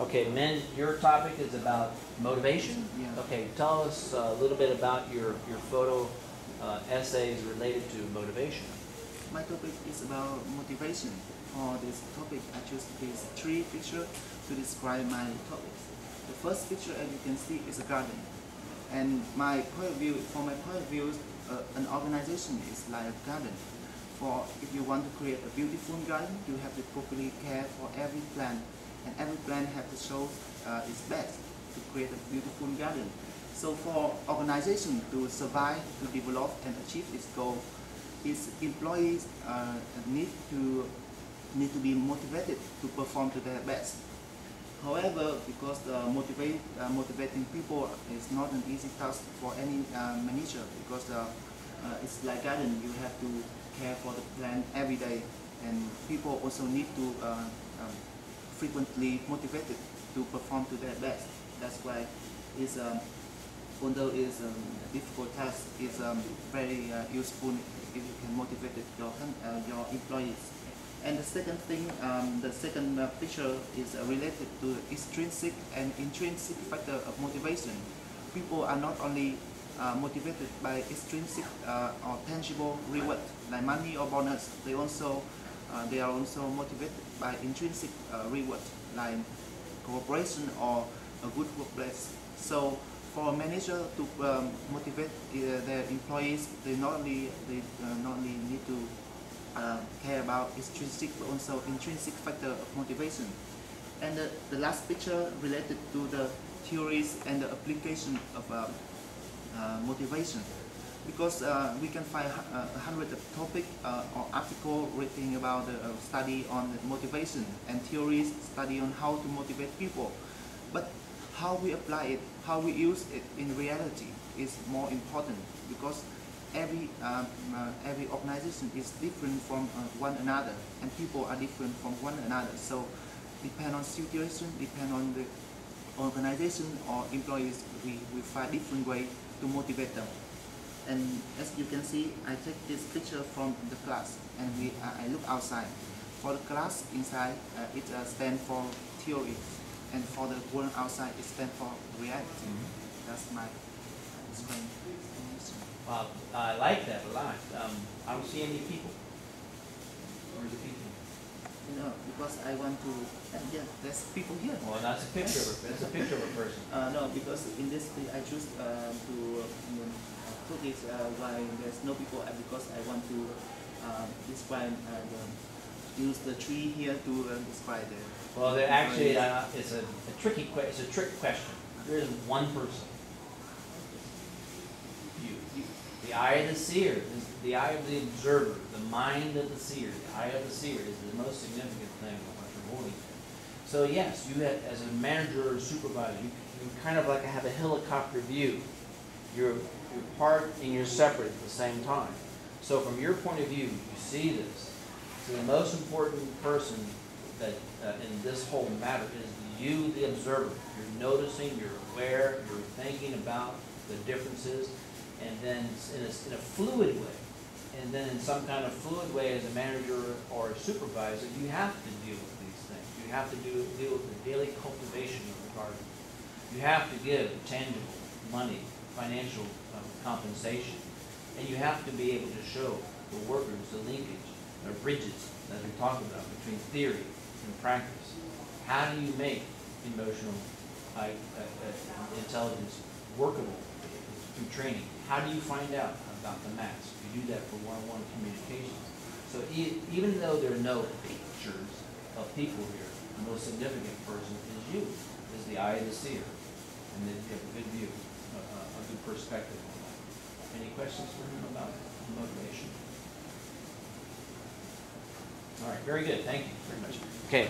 Okay, men, your topic is about motivation? Yeah. Okay, tell us a little bit about your photo essays related to motivation. My topic is about motivation. For this topic, I choose these three pictures to describe my topics. The first picture, as you can see, is a garden. And my point of view, from my point of view, an organization is like a garden. For if you want to create a beautiful garden, you have to properly care for every plant, and every plant have to show its best to create a beautiful garden. So for organization to survive, to develop and achieve its goal, its employees need to be motivated to perform to their best. However, because motivating people is not an easy task for any manager, because it's like garden, you have to care for the plant every day, and people also need to frequently motivated to perform to their best. That's why it's although it's a difficult task, it's very useful if you can motivate your employees. And the second thing, the second picture is related to extrinsic and intrinsic factor of motivation. People are not only motivated by extrinsic or tangible reward like money or bonus. They are also motivated by intrinsic reward like cooperation or a good workplace. So for a manager to motivate their employees, they not only need to care about extrinsic but also intrinsic factor of motivation. And the last picture related to the theories and the application of motivation, because we can find hundreds of topics or articles written about the study on motivation and theories study on how to motivate people, but how we apply it, how we use it in reality is more important, because every organization is different from one another, and people are different from one another. So depend on situation, depend on the organization or employees, we find different way to motivate them. And as you can see, I take this picture from the class, and I look outside. For the class inside, it stands for theory, and for the world outside, it stands for reality. That's my explanation. Wow, I like that a lot. I don't see any people. Where's the people? You know, because I want to. Yeah, there's people here. Well, that's a picture. That's a picture of a person. No, because in this I choose to put it why there's no people, because I want to describe use the tree here to describe the. Well, there actually it's a tricky question. It's a trick question. There is one person. You. The eye of the seer, the eye of the observer, the mind of the seer, the eye of the seer is the most significant thing of what you're holding. So yes, you have, as a manager or supervisor, you kind of like have a helicopter view. You're part and you're separate at the same time. So from your point of view, you see this. So the most important person that in this whole matter is you, the observer. You're noticing, you're aware, you're thinking about the differences, and then in a fluid way, and then in some kind of fluid way as a manager or a supervisor, you have to deal with these things. You have to deal with the daily cultivation of the garden. You have to give tangible money, financial compensation, and you have to be able to show the workers the linkage, the bridges that we talk about between theory and practice. How do you make emotional intelligence workable through training? How do you find out about the maths? You do that for one-on-one communications. So even though there are no pictures of people here, the most significant person is you, is the eye of the seer. And then you have a good view, a good perspective on that. Any questions for him about motivation? All right, very good. Thank you very much. Okay.